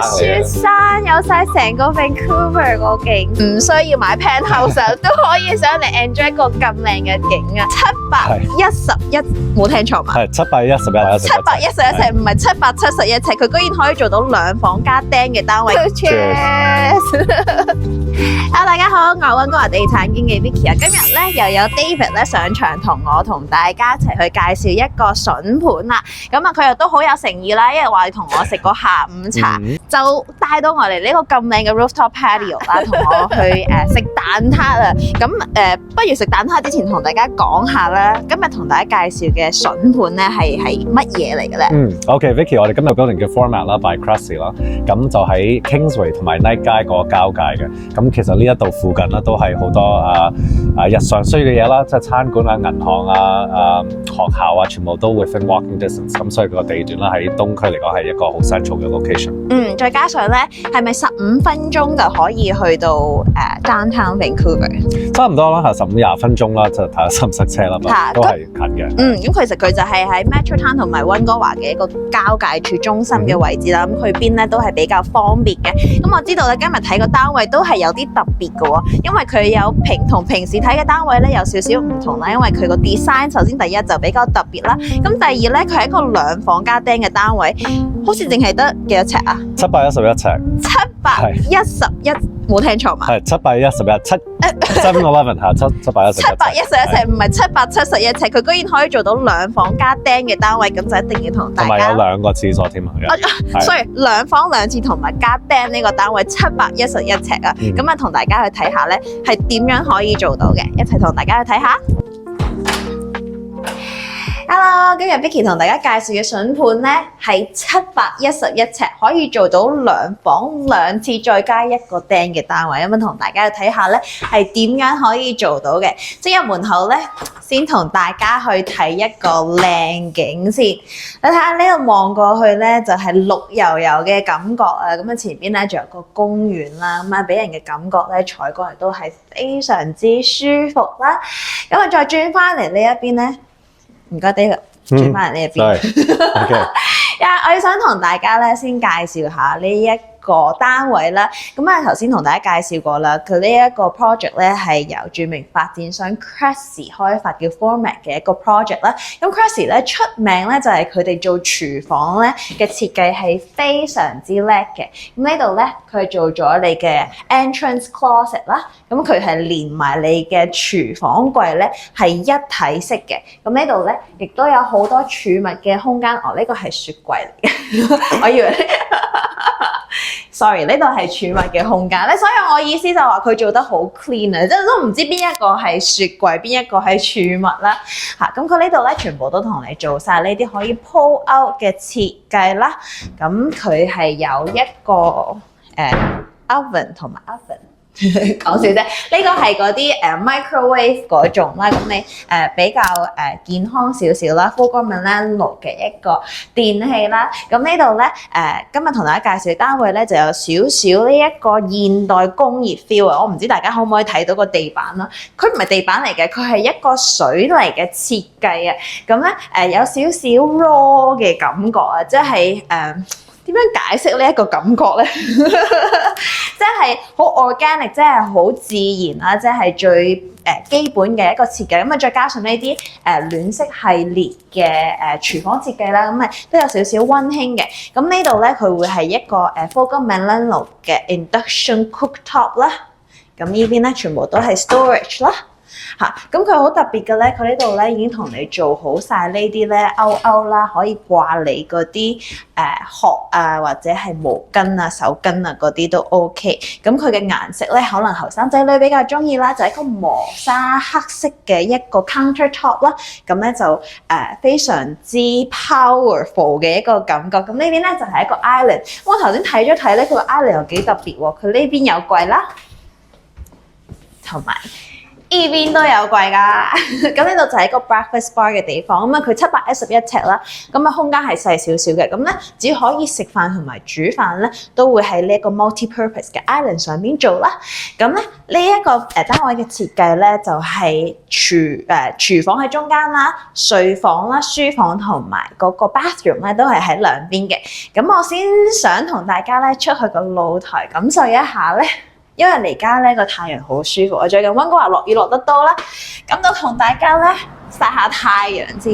雪山，有晒成個 Vancouver 個景，唔需要買 penthouse 都可以上嚟 enjoy 一個咁靚嘅景啊！711冇聽錯嘛？係711 711尺，唔係771尺，佢居然可以做到2房加釘嘅單位。Cheers！ Hello， 大家好，我係溫哥華地產經紀 Vicky 啊，今日咧又有 David 咧上場同大家一齊去介紹一個筍盤啦。咁啊，佢又都好有誠意啦，因為話要同我食個下午茶，就帶到我嚟呢個咁靚嘅 rooftop patio 啦，同我去食蛋撻啊。咁不如食蛋撻之前同大家講下啦，今日同大家介紹嘅筍盤咧係乜嘢嚟嘅咧？OK，Vicky，我哋今日 building 嘅 format 啦 by Cressy 啦，咁就喺 Kingsway 同埋 Knight 街個交界嘅。咁其實呢一度附近咧都係好多日常需要嘅嘢啦，即係餐館啊、銀行啊、學校啊，全部都 within walking distance。咁所以個地段咧喺東區嚟講係一個好 central 嘅 location。再加上咧，係咪15分鐘就可以去到downtown Vancouver？ 差唔多啦，係15-20分鐘啦，就睇下塞唔塞車啦，都係近嘅。咁其實佢就係喺 Metro Town 同埋溫哥華嘅一個交界處中心嘅位置啦。咁去邊咧都係比較方便嘅。咁我知道咧，今日睇個單位都係有啲特別嘅喎，因為佢有同平時睇嘅單位咧有少少唔同啦。因為佢個 design 首先第一就比較特別啦，咁第二咧佢係一個2房加釘嘅單位，好似淨係得幾多尺啊？711尺。711冇聽錯嘛？係711 711嚇711尺。711尺唔係771尺，佢居然可以做到2房加釘嘅單位，咁就一定要同大家。同埋有2個廁所添啊！sorry， 2房2廁同埋加釘呢個單位711尺啊！咁啊，同大家去睇下咧，係點樣可以做到嘅？一齊同大家去睇下。Hello， 今日 Vicky 同大家介紹嘅筍盤咧係711尺，可以做到2房2廁再加1個釘嘅單位。咁同大家去睇下咧係點樣可以做到嘅。即入門口咧，先同大家去睇一個靚景先。你睇下呢度望過去咧，就係綠油油嘅感覺啊！咁啊前邊咧仲有個公園啦，咁啊俾人嘅感覺咧坐過嚟都係非常之舒服啦。咁啊再轉翻嚟呢一邊咧。唔該，David，轉翻嚟呢一邊。我要想同大家咧先介紹下呢一個單位啦。咁啊，頭先同大家介紹過啦，佢呢一個 project 咧係由著名發展商 Cressy 開發嘅 format 嘅一個 project 啦。咁 Cressy 咧出名咧就係佢哋做廚房咧嘅設計係非常之叻嘅。咁呢度咧佢做咗你嘅 entrance closet 啦，咁佢係連埋你嘅廚房櫃咧係一體式嘅。咁呢度咧亦都有好多儲物嘅空間。呢個係雪櫃嚟嘅，我以為sorry， 呢度係儲物嘅空間咧，所以我意思就話佢做得好 clean 啊，即係都唔知邊一個係雪櫃，邊一個係儲物啦。咁佢呢度咧全部都同你做晒呢啲可以 pull out 嘅設計啦。咁佢係有一個oven 同埋 oven。講笑啫，呢個係嗰啲microwave 嗰種啦，咁你比較健康少少啦 ，Fogo Milano 嘅一個電器啦。咁呢度咧今日同大家介紹嘅單位咧就有少少呢一個現代工業 feel 啊！我唔知大家可唔可以睇到個地板啦？佢唔係地板嚟嘅，佢係一個水泥嘅設計啊！咁咧有少少 raw 嘅感覺啊，即係點樣解釋呢一個感覺咧？即係好 organic， 即係好自然啦，即係最基本嘅一個設計。咁啊，再加上呢啲暖色系列嘅廚房設計啦，咁啊都有少少溫馨嘅。咁呢度咧，佢會係一個Fogo Milano 嘅 induction cooktop 啦。咁呢邊咧全部都係 storage 啦。咁佢好特別嘅咧，佢呢度咧已經同你做好晒呢啲咧勾啦，可以掛你嗰啲殼啊，或者係毛巾啊、手巾啊嗰啲都 OK。咁佢嘅顏色咧，可能後生仔女比較中意啦，就係一個磨砂黑色嘅一個 countertop 啦。咁咧就非常之 powerful 嘅一個感覺。咁呢邊咧就係一個 island。我頭先睇咗睇咧，佢個 island 又幾特別喎。佢呢邊有櫃啦，同埋 even 都有櫃㗎。咁呢度就係一個 breakfast bar 嘅地方，咁啊佢711尺啦，咁啊空間係細少少嘅，咁咧只可以食飯同埋煮飯咧，都會喺呢一個 multi-purpose 嘅 island 上面做啦。咁咧呢一個單位嘅設計咧就係廚房喺中間啦，睡房啦、書房同埋嗰個 bathroom 咧都係喺兩邊嘅。咁我先想同大家咧出去個露台感受一下咧。因為而家咧個太陽好舒服，我最近溫哥華落雨落得多啦，咁就同大家咧曬下太陽先。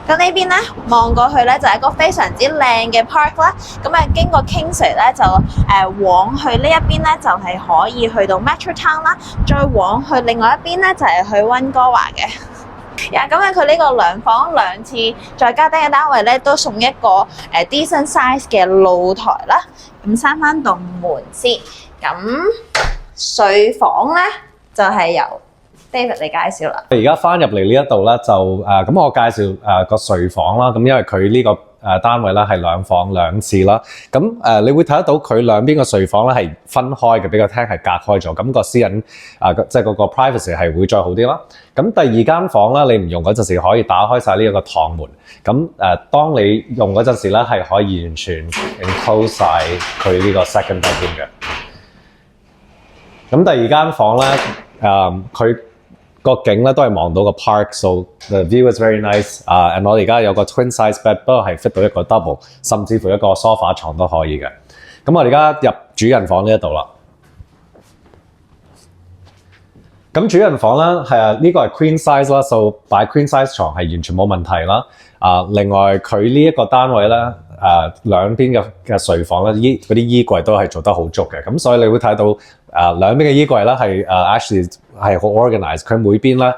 咁呢邊咧望過去咧就係一個非常之靚嘅 park 啦，咁啊經過 Kingsway 咧就往去呢一邊咧就係可以去到 Metro Town 啦，再往去另外一邊咧就係去溫哥華嘅。咁啊佢呢個2房2廁再加丁嘅單位咧都送一個decent size 嘅露台啦，咁閂翻棟門先。咁睡房咧就係由 David 嚟介紹啦。而家翻入嚟呢一度咧就咁我介紹個睡房啦。咁因為佢呢個單位咧係2房2廁啦。咁你會睇得到佢兩邊嘅睡房咧係分開嘅，比個廳係隔開咗。咁個私隱即係嗰個 privacy 係會再好啲啦。咁第二間房咧，你唔用嗰陣時可以打開晒呢一個趟門。咁當你用嗰陣時咧係可以完全 enclose 晒佢呢個 second bedroom 嘅。咁第二間房咧，佢個景咧都係望到個 park，so the view is very nice。and 我哋而家有個 twin size bed，不過係 fit 到一個 double， 甚至乎一個 sofa 床都可以嘅。咁我哋而家入主人房呢一度啦。咁主人房咧係呢個係 queen size 啦，so 擺 queen size 床係完全冇問題啦。另外佢呢一個單位咧，兩邊嘅睡房咧，嗰啲衣櫃都係做得好足嘅。咁所以你會睇到兩邊嘅衣櫃咧係actually 係好 organized。佢每邊咧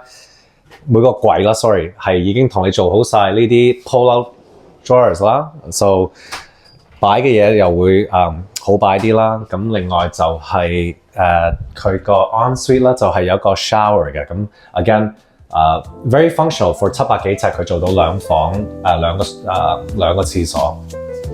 每個櫃啦 ，sorry 係已經同你做好晒呢啲 pull-out drawers 啦，so 擺嘅嘢又會好擺啲啦。咁另外就係佢個 ensuite 啦，就係有一個 shower 嘅。咁 again。very functional for 700幾尺，佢做到2房兩個廁所。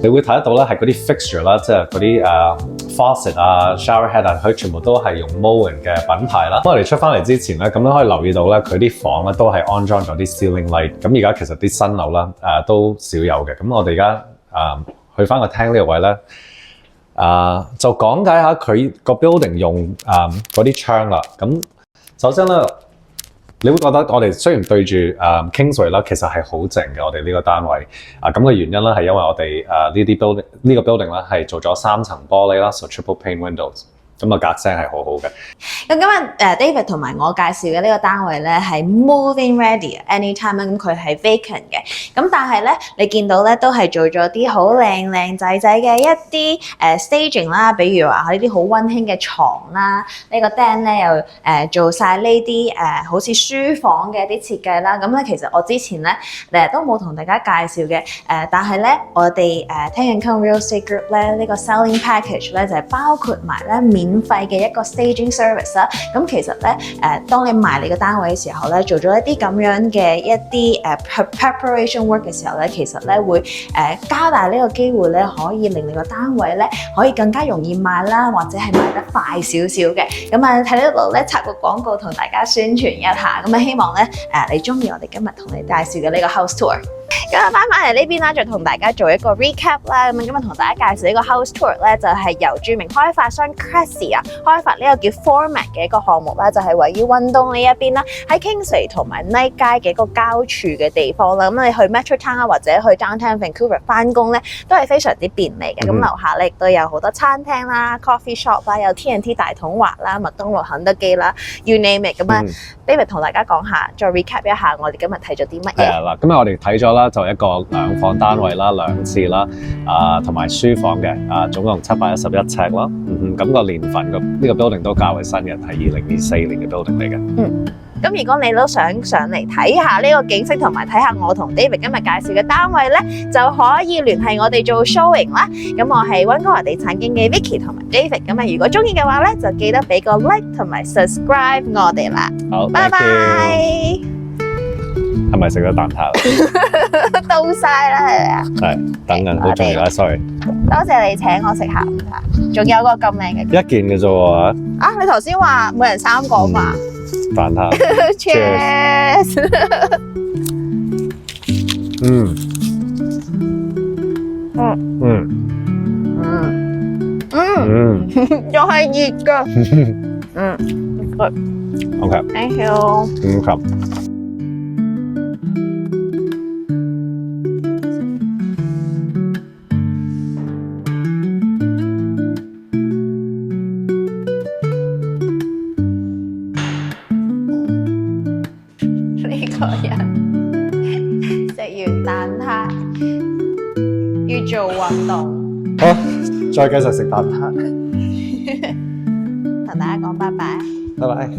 你會睇得到咧，係嗰啲 fixture 啦，即係嗰啲faucet 啊、shower head 啊，佢全部都係用 Moen 嘅品牌啦。咁我哋出翻嚟之前咧，咁都可以留意到咧，佢啲房咧都係安裝咗啲 ceiling light。咁而家其實啲新樓啦，都少有嘅。咁我哋而家去翻個廳呢個位咧，就講解下佢個 building 用嗰啲窗啦。咁首先咧。你會覺得我哋雖然對住Kingsway 啦，其實係好靜嘅。我哋呢個單位咁嘅原因咧，係因為我哋呢個 building 咧係做咗3層玻璃啦 ，so triple pane windows。咁啊隔聲係好好嘅。咁今日David 同埋我介紹嘅呢個單位咧係 move-in ready anytime 咁佢係 vacant 嘅。咁但係咧你見到咧都係做咗啲好靚靚仔仔嘅一啲staging 啦，比如話呢啲好溫馨嘅床啦，呢個釘咧又做晒呢啲好似書房嘅一啲設計啦。咁咧其實我之前咧都冇同大家介紹嘅但係咧我哋聽緊 Come Real Estate Group 咧呢個 selling package 咧就係包括埋咧免費嘅一個 staging service 啦。咁其實咧當你賣你個單位嘅時候咧，做咗一啲咁樣嘅一啲preparation work 嘅時候咧，其實咧會加大呢個機會咧，可以令你個單位咧可以更加容易賣啦，或者係賣得快少少嘅。咁啊睇呢度咧插個廣告同大家宣傳一下，咁啊希望咧你中意我哋今日同你介紹嘅呢個 house tour。咁啊，翻返嚟呢邊啦，再同大家做一個 recap 啦。咁今日同大家介紹呢個 house tour 咧，就係由著名開發商 Cressy 開發呢個叫 Format 嘅一個項目啦，就係位於溫東呢一邊啦，喺 Kingsway 同埋 Knight 街嘅一個交處嘅地方啦。咁你去 Metro Town 或者去 Downtown Vancouver 翻工咧，都係非常之便利嘅。咁樓下咧亦都有好多餐廳啦、coffee shop 啦，有 TNT 大統華啦、麥當勞、肯德基啦 ，you name it。咁啊，David 同大家講下，再 recap 一下我哋今日睇咗啲乜嘢。係啦，今日我哋睇咗啦，就一個2房單位啦，2廁啦，同埋書房嘅，總共711尺啦。咁個年份呢個 building 都較為新嘅，係2024年嘅 building 嚟嘅。咁如果你都想上嚟睇下呢個景色，同埋睇下我同 David 今日介紹嘅單位咧，就可以聯繫我哋做 showing 啦。咁我係溫哥華地產經紀 Vicky 同埋 David。咁啊，如果中意嘅話咧，就記得俾個 like 同埋 subscribe 我哋啦。好，拜拜。係咪食咗蛋撻？到曬啦，係咪啊？係，等緊好重要啊 ，sorry。多謝你請我食下午茶，仲有個咁靚嘅。一件嘅啫喎。你頭先話每人3個嘛？蛋撻。 Cheers！ 嗯又係熱㗎。Good。 OK。 Thank you。 呢個人食完蛋撻要做運動，好，再繼續食蛋撻。同大家講拜拜。拜拜。